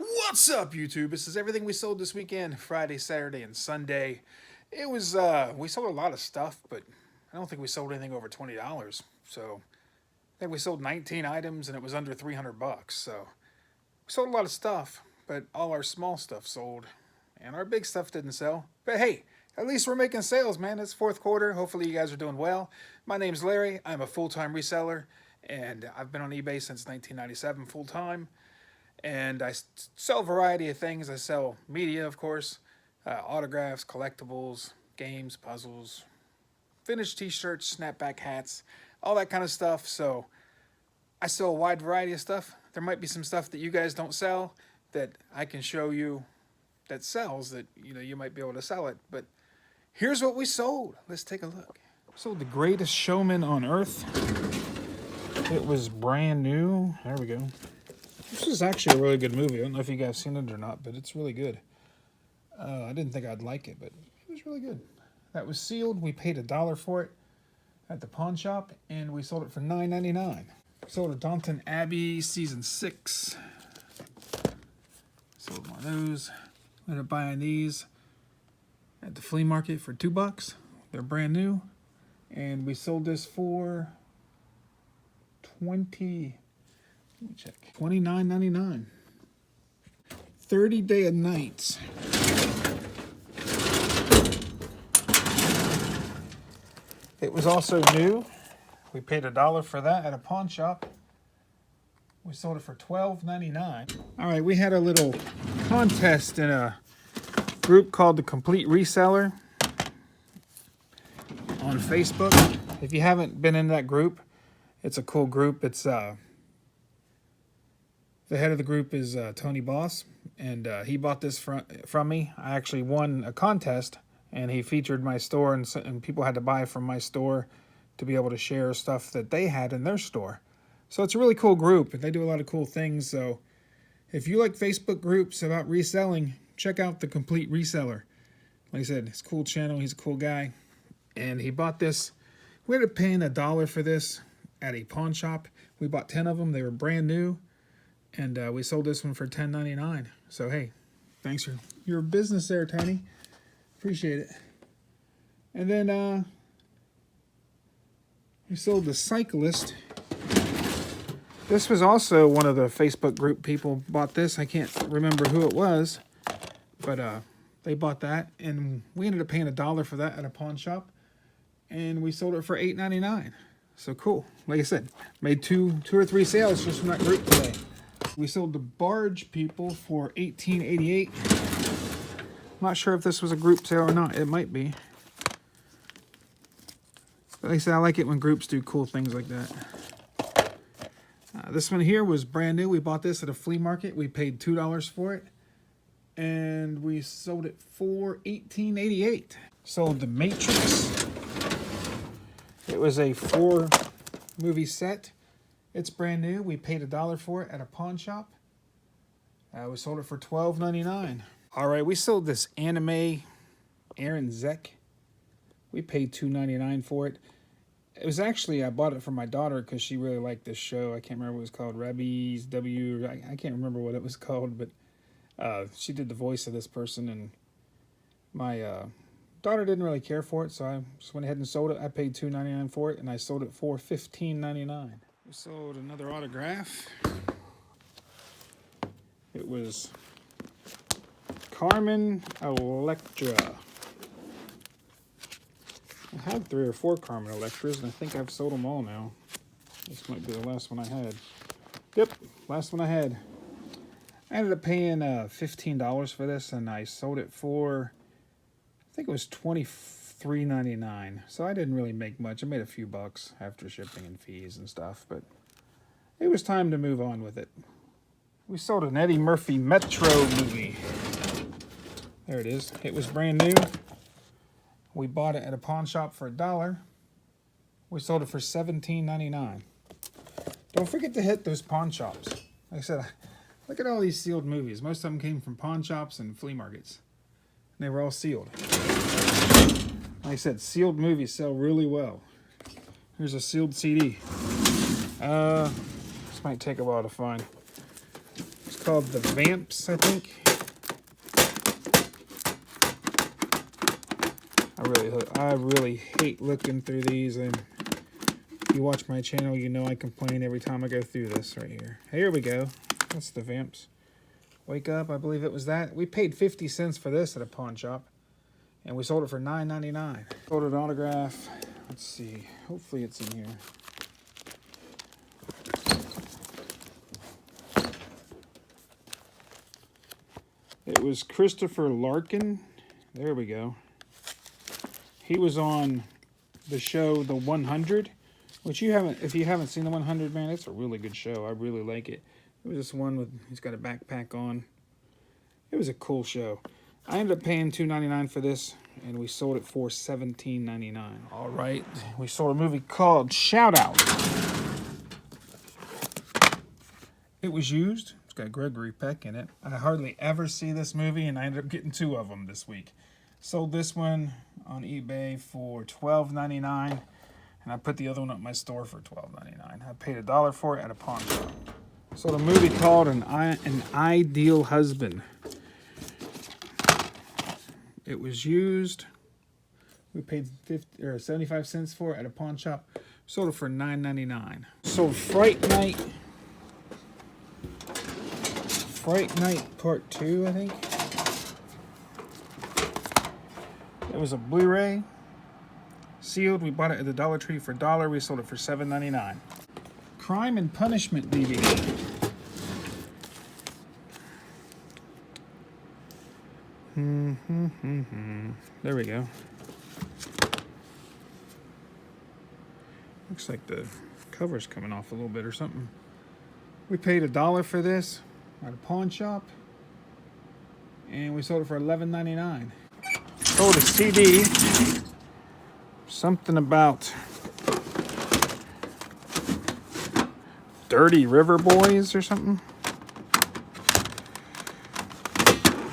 What's up, YouTube? This is everything we sold this weekend, Friday, Saturday, and Sunday. It was, we sold a lot of stuff, but I don't think we sold anything over $20. So I think we sold 19 items and it was under 300 bucks. So we sold a lot of stuff, but all our small stuff sold and our big stuff didn't sell. But hey, at least we're making sales, man. It's fourth quarter. Hopefully you guys are doing well. My name's Larry. I'm a full-time reseller and I've been on eBay since 1997 full-time. And I sell a variety of things. I sell media, of course, autographs, collectibles, games, puzzles, vintage t-shirts, snapback hats, all that kind of stuff. So I sell a wide variety of stuff. There might be some stuff that you guys don't sell that I can show you that sells that, you might be able to sell it. But here's what we sold. Let's take a look. Sold The Greatest Showman on Earth. It was brand new. There we go. This is actually a really good movie. I don't know if you guys seen it or not, but it's really good. I didn't think I'd like it, but it was really good. That was sealed. We paid $1 for it at the pawn shop, and we sold it for $9.99. Sold a Downton Abbey Season 6. Sold one of those. Ended up buying these at the flea market for $2. They're brand new. And we sold this for $29.99. 30 Day and Nights. It was also new. We paid $1 for that at a pawn shop. We sold it for $12.99. All right, we had a little contest in a group called the Complete Reseller on Facebook. If you haven't been in that group, it's a cool group. It's the head of the group is Tony Boss, and he bought this from me. I actually won a contest, and he featured my store, and people had to buy from my store to be able to share stuff that they had in their store. So it's a really cool group, and they do a lot of cool things. So if you like Facebook groups about reselling, check out the Complete Reseller. Like I said, it's a cool channel. He's a cool guy, and he bought this. We ended up paying $1 for this at a pawn shop. We bought 10 of them. They were brand new. And we sold this one for $10.99. So, hey, thanks for your business there, Tony. Appreciate it. And then we sold The Cyclist. This was also one of the Facebook group people bought this. I can't remember who it was. But they bought that. And we ended up paying $1 for that at a pawn shop. And we sold it for $8.99. So, cool. Like I said, made two or three sales just from that group today. We sold the Barge People for $18.88. I'm not sure if this was a group sale or not. It might be. But like I said, I like it when groups do cool things like that. This one here was brand new. We bought this at a flea market. We paid $2 for it. And we sold it for $18.88. Sold The Matrix. It was a 4-movie set. It's brand new. We paid $1 for it at a pawn shop. We sold it for $12.99. All right, we sold this anime Aaron Zek. We paid $2.99 for it. It was actually, I bought it for my daughter because she really liked this show. I can't remember what it was called. Rabbi's W. I can't remember what it was called, but she did the voice of this person, and my daughter didn't really care for it, so I just went ahead and sold it. I paid $2.99 for it, and I sold it for $15.99. We sold another autograph. It was Carmen Electra. I had 3 or 4 Carmen Electras, and I think I've sold them all now. This might be the last one I had. Yep, last one I had. I ended up paying $15 for this, and I sold it for, I think it was $23.99. So I didn't really make much. I made a few bucks after shipping and fees and stuff, but it was time to move on with it. We sold an Eddie Murphy Metro movie. There it is. It was brand new. We bought it at a pawn shop for $1. We sold it for $17.99. Don't forget to hit those pawn shops. Like I said, look at all these sealed movies. Most of them came from pawn shops and flea markets. And they were all sealed. Like I said, sealed movies sell really well. Here's a sealed CD. This might take a while to find. It's called the Vamps, I think. I really hate looking through these, and if you watch my channel, you know I complain every time I go through this right here. Here we go. That's the Vamps. Wake Up, I believe it was that. We paid 50 cents for this at a pawn shop, and we sold it for $9.99. Sold an autograph. Let's see. Hopefully it's in here. It was Christopher Larkin. There we go. He was on the show The 100, which if you haven't seen The 100, man, it's a really good show. I really like it. It was this one with, he's got a backpack on. It was a cool show. I ended up paying $2.99 for this, and we sold it for $17.99. All right, we sold a movie called Shout Out. It was used. It's got Gregory Peck in it. I hardly ever see this movie, and I ended up getting 2 of them this week. Sold this one on eBay for $12.99, and I put the other one up in my store for $12.99. I paid $1 for it at a pawn shop. Sold a movie called An Ideal Husband. It was used. We paid 75 cents for it at a pawn shop. Sold it for $9.99. Sold Fright Night Part 2, I think. It was a Blu-ray, sealed. We bought it at the Dollar Tree for $1. We sold it for $7.99. Crime and Punishment DVD. There we go. Looks like the cover's coming off a little bit or something. We paid $1 for this at a pawn shop, and we sold it for $11.99. Sold a CD, something about Dirty River Boys or something.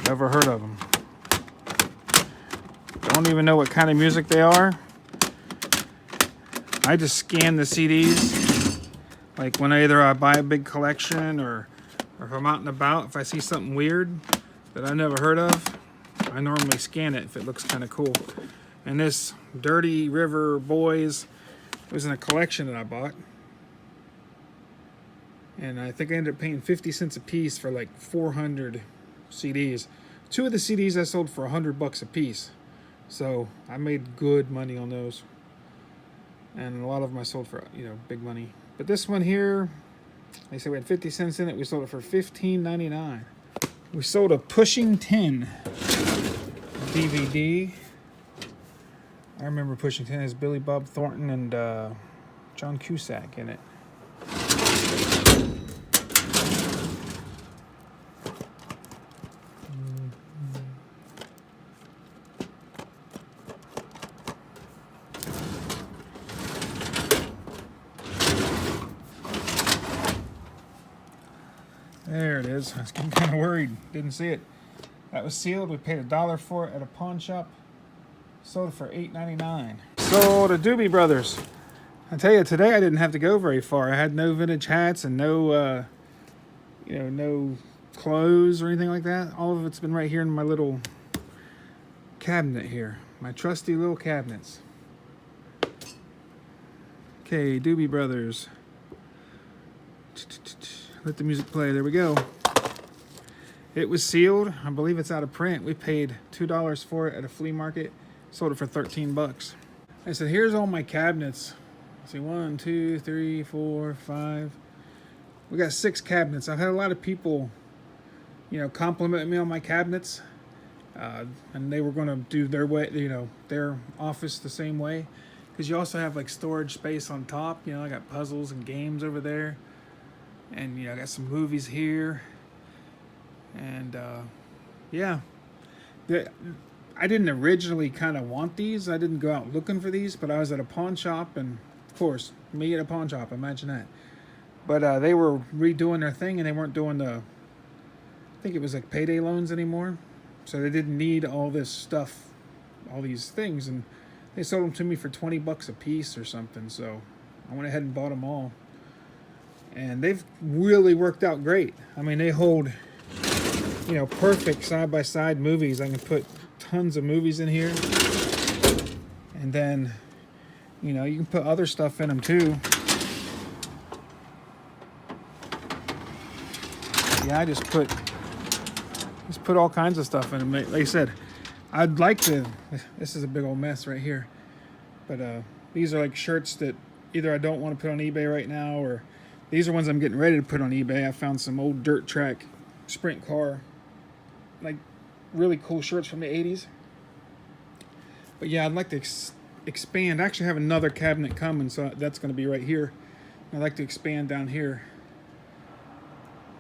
Never heard of them. Don't even know what kind of music they are. I just scan the CDs. Like when I buy a big collection, or if I'm out and about, if I see something weird that I've never heard of, I normally scan it if it looks kind of cool. And this Dirty River Boys was in a collection that I bought. And I think I ended up paying 50 cents a piece for like 400 CDs. 2 of the CDs I sold for $100 a piece. So I made good money on those. And a lot of them I sold for, big money. But this one here, they said we had 50 cents in it. We sold it for $15.99. We sold a Pushing 10 DVD. I remember Pushing 10 has Billy Bob Thornton and John Cusack in it. There it is. I was getting kind of worried. Didn't see it. That was sealed. We paid $1 for it at a pawn shop. Sold it for $8.99. Sold a Doobie Brothers. I tell you, today I didn't have to go very far. I had no vintage hats and no, no clothes or anything like that. All of it's been right here in my little cabinet here. My trusty little cabinets. Okay, Doobie Brothers. Let the music play. There we go. It was sealed. I believe it's out of print. We paid $2 for it at a flea market. Sold it for 13 bucks. I said, here's all my cabinets. Let's see, 1, 2, 3, 4, 5. We got 6 cabinets. I've had a lot of people, compliment me on my cabinets. And they were going to do their way, their office the same way. Because you also have like storage space on top. I got puzzles and games over there. And, I got some movies here. And, yeah. I didn't originally kind of want these. I didn't go out looking for these, but I was at a pawn shop, and of course, me at a pawn shop, imagine that. But they were redoing their thing, and they weren't doing I think it was like payday loans anymore. So they didn't need all this stuff, all these things, and they sold them to me for 20 bucks a piece or something. So I went ahead and bought them all. and they've really worked out great. I mean, they hold, you know, perfect side-by-side movies. I can put tons of movies in here, and then, you know, you can put other stuff in them too. Yeah, I just put all kinds of stuff in them. Like I said, I'd like to. This is a big old mess right here, but these are like shirts that either I don't want to put on eBay right now, or these are ones I'm getting ready to put on eBay. I found some old dirt track sprint car, like really cool shirts from the 80s. But yeah, I'd like to expand. I actually have another cabinet coming, so that's going to be right here. I'd like to expand down here.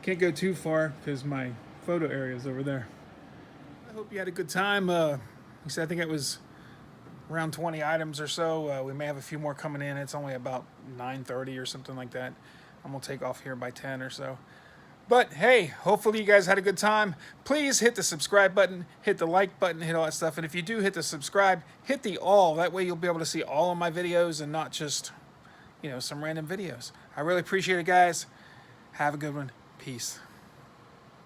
Can't go too far because my photo area is over there. I hope you had a good time. Like I said, I think it was around 20 items or so. We may have a few more coming in. It's only about 9:30 or something like that. I'm going to take off here by 10 or so. But hey, hopefully you guys had a good time. Please hit the subscribe button, hit the like button, hit all that stuff. And if you do hit the subscribe, hit the all. That way you'll be able to see all of my videos and not just, you know, some random videos. I really appreciate it, guys. Have a good one. Peace.